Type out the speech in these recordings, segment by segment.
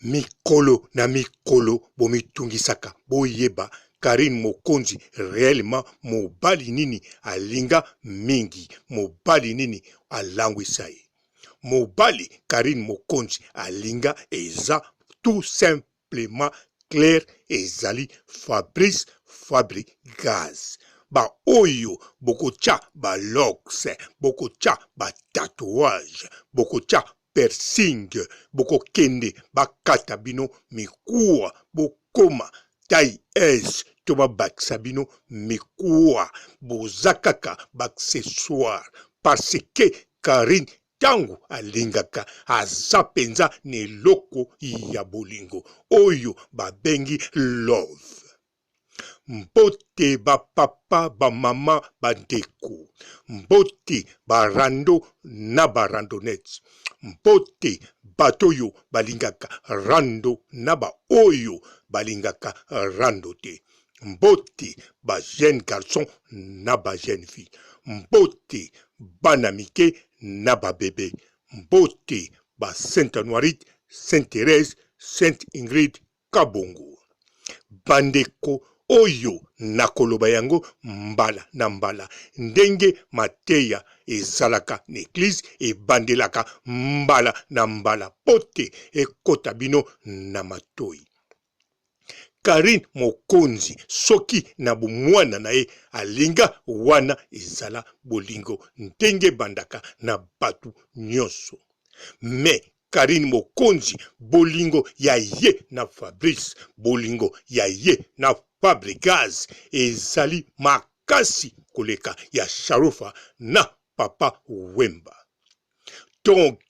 mikolo na mikolo bomitungisaka boyeba Karine Mokonzi réellement mobali nini alinga mingi, mobali nini alangwisa ye. Mobali Karine Mokonzi alinga eza tout simplement clair ezali Fabrice Fabregas. Ba oyo bokocha ba locks, bokocha ba tatouage, bokocha piercing, bokokende bakata bino mikuwa, bokoma taille S, toba bakisa bino mikuwa, bozakaka baccessoire, parce que Karine tangu alingaka aza penza ne loko ya bolingo oyo babengi love. Mbote ba papa ba mama ba ndeko, mbote barando na barandonete, mbote batoyo balingaka rando na ba oyo balingaka rando te, mbote ba jeune garçon na ba jeune fille, mbote bana mike na ba bébé, mbote ba Sainte Noirite, Sainte Thérèse, Sainte Ingrid Kabongo. Bandeko oyo nakoloba yango mbala na mbala ndenge mateya ezalaka na église ebandelaka mbala na mbala pote ekota bino na matoi. Karine Mokonzi soki na bomwana na ye alinga wana ezala bolingo ndenge bandaka na batu nyonso. Mais Karine Mokonzi bolingo ya ye na Fabrice, bolingo ya ye na Fabregas ezali makasi koleka ya Sharufa na Papa Wemba. Donc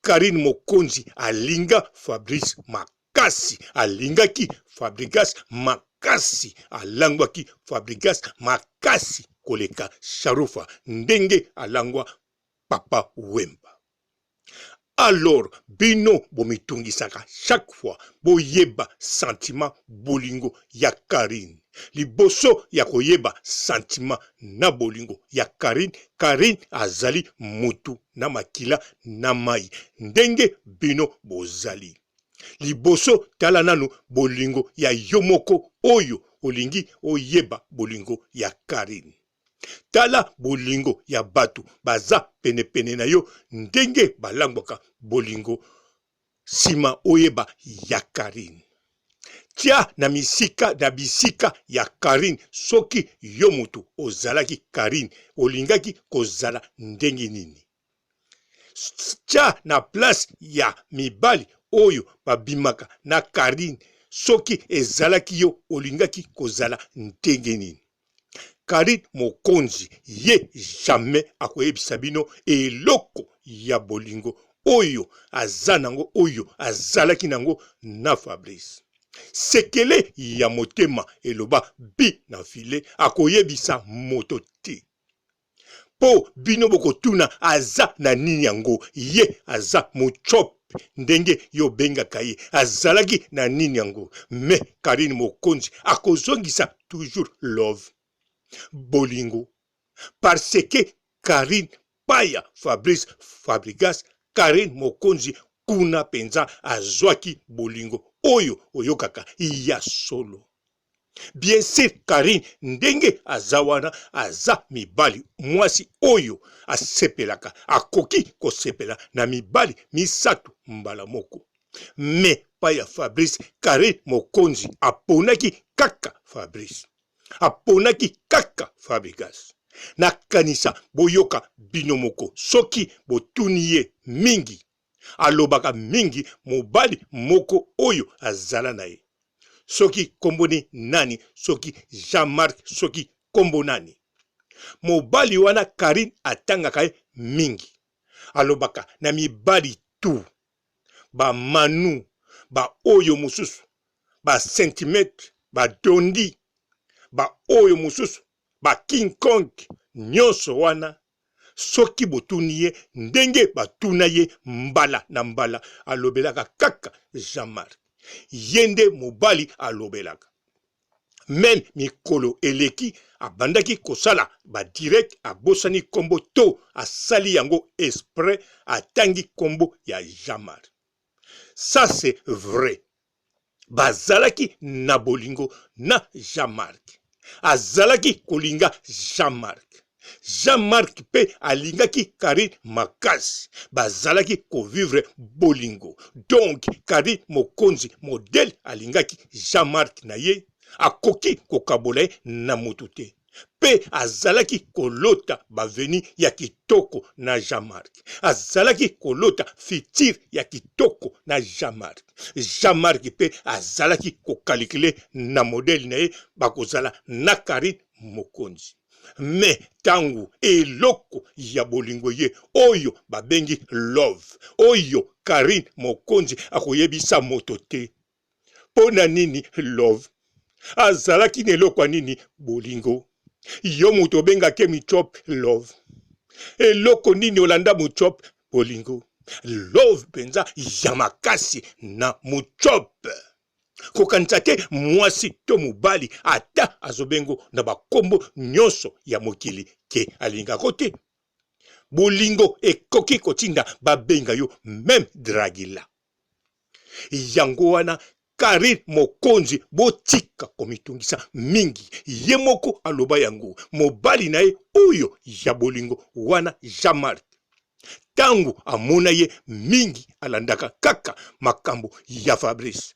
Karine Mokonzi alinga Fabrice makasi, alingaki Fabregas makasi, alangwaki Fabregas makasi koleka Sharufa ndenge alangwa Papa Wemba. Alors, bino bomitungisaka chaque fois boyeba sentiment bolingo ya Karine. Liboso ya koyeba sentiment na bolingo ya Karine, Karine azali mutu na makila na mai. Ndenge bino bozali. Liboso tala nanu bolingo ya yomoko oyo olingi oyeba bolingo ya Karine. Tala bolingo ya batu baza pene na yo ndenge balangwaka bolingo sima oyeba ya Karine. Tia na misika na bisika ya Karine soki yo mutu ozalaki Karine olingaki kozala ndenge nini. Tia na place ya mibali oyo babimaka na Karine soki ezalaki yo olingaki kozala ndenge nini. Karine Mokonzi ye jamais akoyebisa bino eloko ya bolingo oyo azanango oyo azalaki nango na Fabrice. Sekele ya motema eloba bi na file akoyebisa moto te. Po bino bokotuna aza na nini yango ye aza mochop ndenge yo bengaka ye azalaki na nini yango. Me Karine Mokonzi akozongisa toujours love. Bolingo. Parce que Karine paya Fabrice Fabregas, Karine Mokonzi kuna penza azwaki bolingo oyo oyokaka iya solo. Bien sûr Karine ndenge azawana aza mibali mwasi oyo asepelaka akoki kosepela na mibali misatu mbala moko. Me paya Fabrice, Karine Mokonzi aponaki kaka Fabrice. Aponaki kaka Fabregas. Nakanisa boyoka binomoko soki botuniye mingi. Alobaka mingi mobali moko oyo azala na ye. Soki komboni nani, soki Jean-Marc, soki kombo nani. Mobali wana Karine atangaka ye mingi. Alobaka na mibali tu. Ba Manu, ba oyo mususu, ba Centimetre, ba Dondi, ba oyo mususu, ba King Kong, nyonso wana, soki botuni ye, ndenge batuna ye mbala na mbala, alobelaka kaka Jean-Marc. Yende mobali alobelaka. Même mikolo eleki, abandaki kosala, ba direct abosani kombo to, asali yango esprit, atangi kombo ya Jean-Marc. Ça c'est vrai. Bazalaki na bolingo na Jean-Marc. Azalaki kolinga Jean-Marc. Jean-Marc pe alingaki Karine makasi. Bazalaki kovivre bolingo. Donc Karine Mokonzi modèle alingaki Jean-Marc na ye. Akoki kokabola ye na motu te. Pe azalaki kolota baveni ya kitoko na Jean-Marc. Azalaki kolota fitir ya kitoko na Jean-Marc. Jean-Marc pe azalaki kokalikile na modèle na ye bakozala na Karine Mokonzi. Me tangu eloko ya bolingo ye oyo babengi love. Oyo Karine Mokonzi akoyebisa moto te. Pona nini love? Azalaki neloko nini bolingo? Yo muto benga ke michop love. Eloko nini olanda muchop bolingo? Love penza ya makasi na muchop. Kokanisa te mwasi to mubali ata azobengo na bakombo nyonso ya mokili ke alinga kote. Bolingo ekoki kotinda babenga yo même dragila. Yango wana Karine Mokonzi botika komitungisa mingi. Ye moko aloba yango. Mobali na ye oyo ya bolingo wana Jean-Marc. Tangu amona ye mingi alandaka kaka makambo ya Fabrice.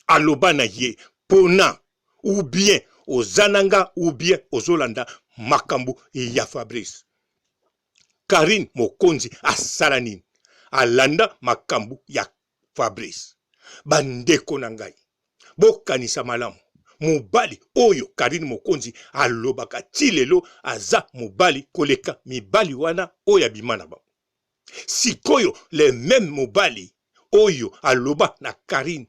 Aloba na ye pona ou bien ozananga ou bien ozolanda makambo ya Fabrice. Karine Mokonzi asala nini? Alanda makambo ya Fabrice. Bandeko na ngai, bokanisa malamu. Mobali oyo Karine Mokonzi alobaka ti lelo aza mobali koleka mibali wana oyo abima ba. Sikoyo le même mobali oyo aloba na Karine.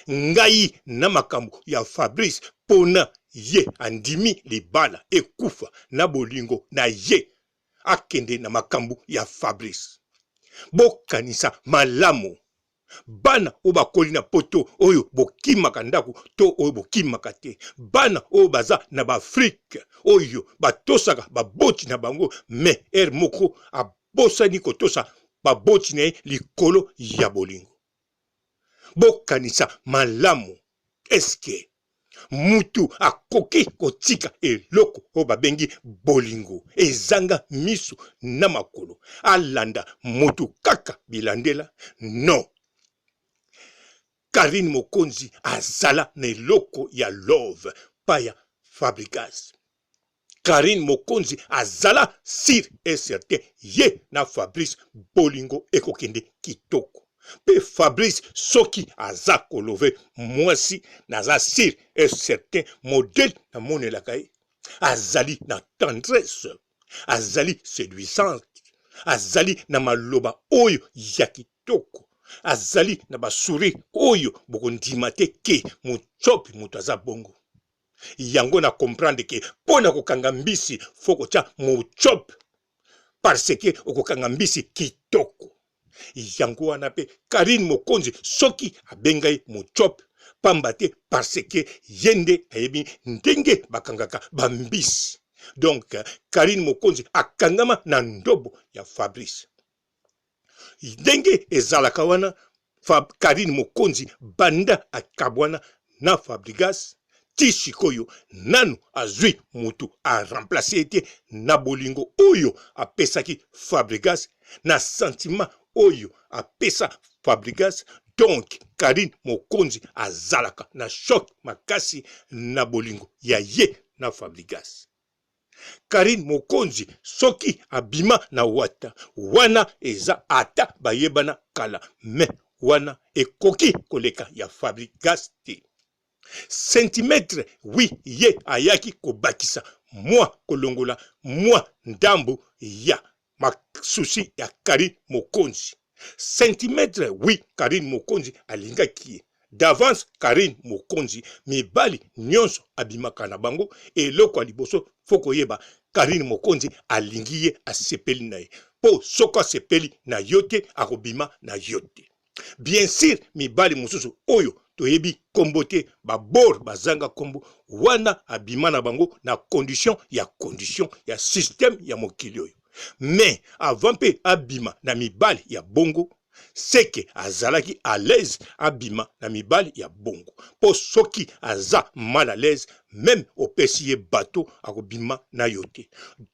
Ngai na makambo ya Fabrice pona ye andimi libala ekufa na bolingo na ye akende na makambo ya Fabrice. Bokanisa malamu. Bana o bakoli na poto oyo bokimaka ndako to oyo bokimaka te. Bana o baza na Afrique oyo batosaka baboti na bango me moko abosani kotosa baboti na likolo ya bolingo. Bokanisa malamu. Eske mutu akoki kotika eloko o babengi bolingo ezanga misu na makolo alanda mutu kaka bilandela? Non. Karine Mokonzi azala na eloko ya love paya Fabrigas. Karine Mokonzi azala sir et certain ye na Fabrice bolingo ekokende kitoko. Pe Fabrice soki aza kolove mwasi naza sir et certain modèle na monelaka ye. Azali na tendresse, azali séduisante, azali na maloba oyo ya kitoko. Azali na basuri oyo bokondima te ke muchopi mutu aza bongo. Yango na comprendre ke pona kokanga mbisi foko tia muchopi parce ke okokanga mbisi kitoko. Yango wana pe Karine Mokonzi soki abengai muchopi pamba te parce ke yende ayebi ndenge bakangaka bambisi. Donc Karine Mokonzi akangama na ndobo ya Fabrice. Ndenge ezalaka wana Karine Mokonzi banda akabwana na Fabrigas ti sikoyo nanu azwi mutu a remplacer ete na bolingo oyo apesaki Fabrigas na sentiment oyo apesa Fabrigas. Donc Karine Mokonzi azalaka na choc makasi na bolingo ya ye na Fabrigas. Karine Mokonzi soki abima na wata wana eza ata bayebana kala me wana ekoki koleka ya Fabrigas te. Centimetre oui ye ayaki kobakisa mwa kolongola mwa ndambo ya masusi ya Karine Mokonzi. Centimetre oui Karine Mokonzi alingaki ye. D'avance Karine Mokonzi mibali nyonso abimaka na bango eloko liboso foko yeba Karine Mokonzi alingi ye asepeli na ye. Po soko asepeli na yote akobima na yote. Bien sûr mibali mususu oyo toyebi kombo te babor bazanga kombo wana abima na bango na condition ya système ya mokili oyo. Mais avant pe abima na mibali ya bongo seke azalaki à l'aise abima na mibali ya bongo po soki aza mal à l'aise même opesi ye bateau akobima na yo te.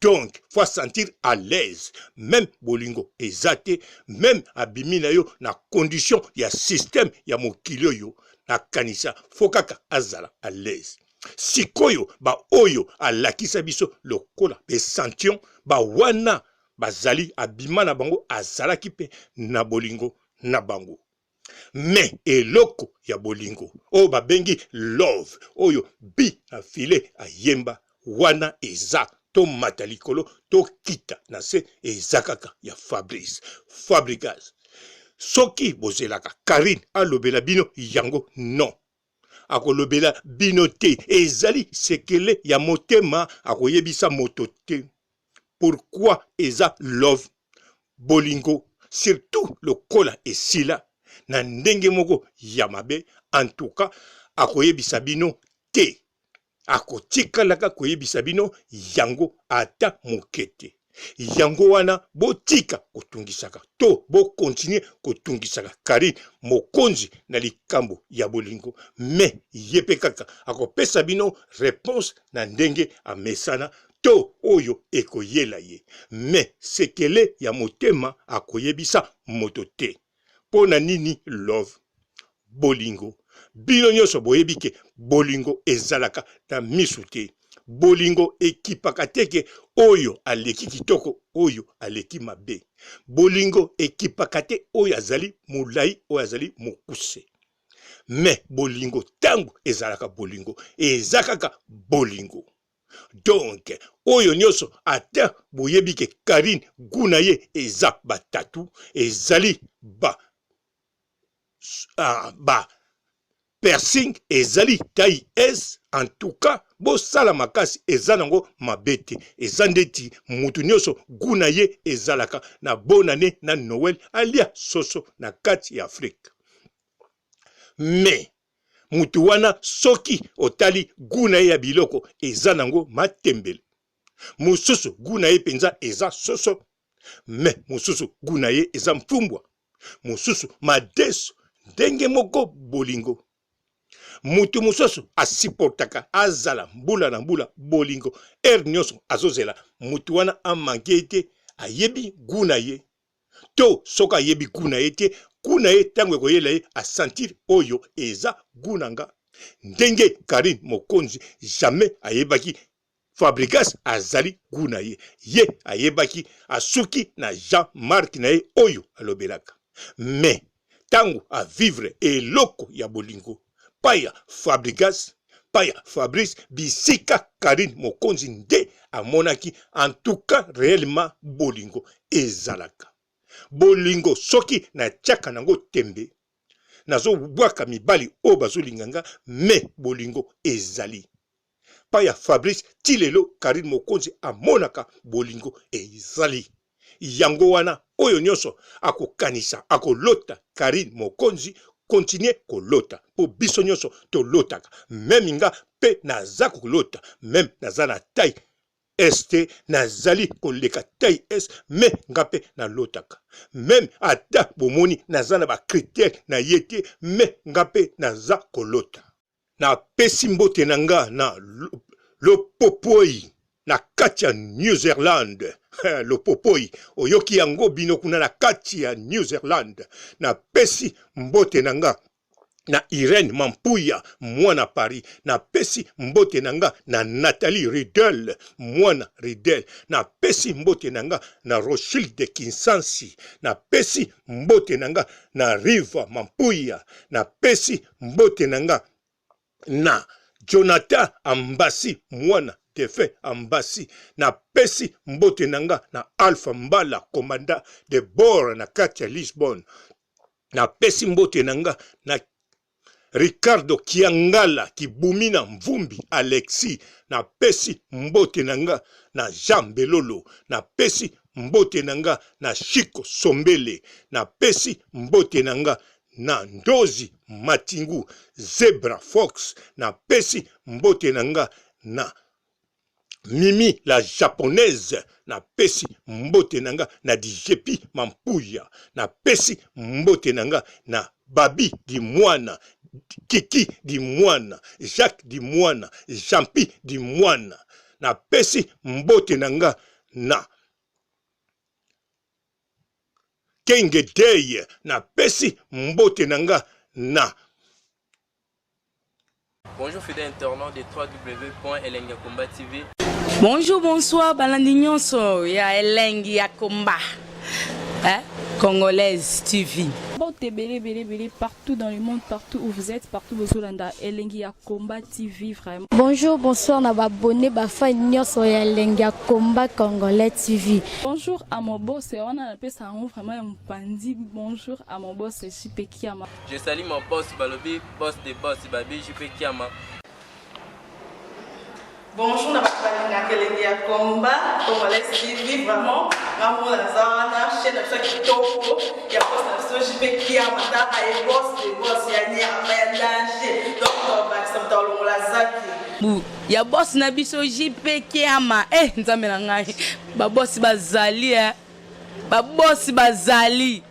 Donc faut sentir à l'aise même bolingo ezate même abimi na yo na condition ya système ya mokili oyo na kanisa faut kaka azala à l'aise. Sikoyo ba oyo alakisa biso lokola besantion ba wana bazali abima na bango azalaki pe na bolingo na bango. Mais eloko ya bolingo o babengi love oyo bi na file ayemba wana eza to matalikolo to kita na se eza kaka ya Fabregas. Soki bozelaka Karine alobela bino yango non. Akolobela bino te ezali sekele ya motema akoyebisa moto te. Pourquoi eza love bolingo surtout lokola esila na ndenge moko ya mabe en tout cas akoyebisa bino te akotikalaka koyebisa bino yango ata mokete yango wana botika kotungisaka to bo continue kotungisaka Karine mokonzi na likambo ya bolingo mais yepe kaka akopesa bino réponse na ndenge amesana to oyo ekoyela ye mais sekele ya motema akoyebisa moto te. Pona nini love bolingo bino nyonso boyebi ke bolingo ezalaka na misu te. Bolingo ekipaka teke oyo aleki kitoko oyo aleki mabe. Bolingo ekipaka te oyo azali mulai oyo azali mokuse. Mais bolingo tango ezalaka bolingo ezakaka bolingo. Donc oyo nyonso ata boyebi ke Karine guna ye eza batatu ezali piercing ezali taille S en tout cas bosala makasi eza nango mabete eza ndeti mutu nyonso guna ye ezalaka na bonne année na Noël alia soso na kati ya Afrique. Mais mutu wana soki otali guna ye ya biloko eza nango matembele. Mususu guna ye penza eza soso. Mais mususu guna ye eza mfumbwa. Mususu madeso ndenge moko bolingo. Mutu mususu asiportaka azala mbula na mbula bolingo. Nyonso azozela mutu wana amanke ete ayebi guna ye. To soka ayebi guna ye te guna ye tango ekoyela ye a sentir oyo eza gunanga. Ndenge Karine mokonzi jamais ayebaki Fabregas azali guna ye. Ye ayebaki asuki na Jean-Marc na ye oyo alobelaka. Mais tango a vivre eloko ya bolingo paya Fabregas paya Fabrice bisika Karine mokonzi nde amonaki en tout cas réellement bolingo ezalaka. Bolingo soki na tiaka nango tembe nazo bwaka mibali o bazolinganga mais bolingo ezali paya Fabrice tilelo Karine mokonzi amonaka bolingo ezali. Yango wana oyo nyonso akokanisa akolota Karine mokonzi continue kolota po biso nyonso to lotaka même nga pe naza kolota même naza na taille este nazali koleka taille S mais nga pe na lotaka même ata bomoni naza na ba critère na yete mais nga pe naza kolota na pesi mbote nanga na Lopopoi na kati ya New Zealand. Lopopoi oyoki yango bino kuna na kati ya New Zealand. Na pesi mbote nanga na Irene Mampuya mwana Paris. Na pesi mbote nanga na Nathalie Riddell mwana Riddell. Na pesi mbote nanga na Rothschild Kinsansi. Na pesi mbote nanga na Riva Mampuya. Na pesi mbote nanga na Jonathan Ambassi mwana Tefe Ambassi. Na pesi mbote nanga na Alpha Mbala komanda de bord na kati ya Lisbon. Na pesi mbote nanga na Ricardo Kiangala Kibumina Mvumbi Alexis. Na pesi mbote nanga na Jean Belolo. Na pesi mbote nanga na Chico Sombele. Na pesi mbote nanga na Ndozi Matingu Zebra Fox. Na pesi mbote nanga na Mimi la japonaise na pesi mbote nanga na dijepi mampuya na pesi mbote nanga na Babi di mwana, Kiki di mwana, Jacques di mwana, Jampi di mwana na pesi mbote nanga na Kenge Day na pesi mbote nanga na. Bonjour fidèles internautes de www.elengiakomba TV. Bonjour, bonsoir, balandi nyonso ya Elengi ya Komba, Congolaise TV. Bon, bélé, partout dans le monde, partout où vous êtes, partout où vous êtes, Elengi ya Komba TV, vraiment. Bonjour, bonsoir, na abonné, fa nyonso ya Elengi ya Komba Congolais TV. Bonjour à mon boss, on a appelé ça vraiment un pandi. Bonjour à mon boss, JP Kiama. Je salue mon boss Balobi, boss des boss, Babi, JP Kiama. Bonjour, na Elengi ya Komba Congolais TV, vraiment. Maman la zana, chaîne de kitoko, ya boss na JP Kiama, ta ay boss des boss, ya ni ya danger. Donc ba samtalo la zaki. Bu, ya boss na biso JP Kiama, nzambe na ngai. Ba boss bazali Ba boss bazali.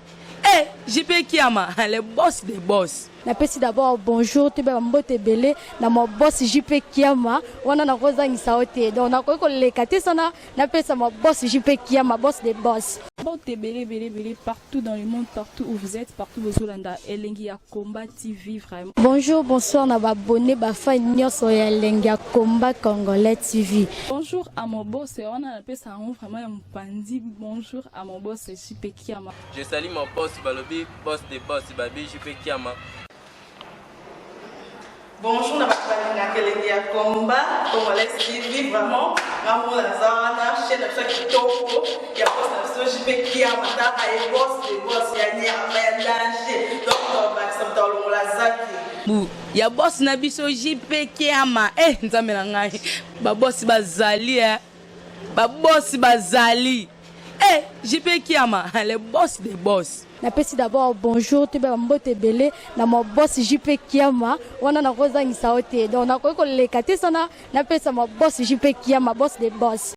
JP Kiama, le boss des boss. Napesi d'abord bonjour, tu vas mbote belé, na mon boss JP Kiama, wana na kozangisa ote. Donc na ko lekate sana, napesa mon boss JP Kiama, boss des boss. Bon, bélé, partout dans le monde, partout où vous êtes, partout où vous êtes, Elengi ya Komba TV, vraiment. Bonjour, bonsoir, na abonné, fa nyonso ya Elengi ya Komba Congolais TV. Bonjour à mon boss, on a appelé ça vraiment un pandi. Bonjour à mon boss, JP Kiama. Je salue mon boss Balobi, boss des boss, Babi, JP Kiama. Bonjour, na Elengi ya Komba Congolais TV, vraiment. Maman la zana, chaîne de kitoko, ya boss na JP Kiama, ta ay boss des boss, ya ni ya danger. Donc ba samtalo la zaki. Bu, ya boss na biso JP Kiama, nzambe na ngai. Ba boss bazali Ba boss bazali. JP Kiama, le boss des boss. Napesi d'abord bonjour, tu vas mbote belé, na mon boss JP Kiama, wana na kozangisa ote. Donc na ko lekate sana, napesa mon boss JP Kiama, boss des boss.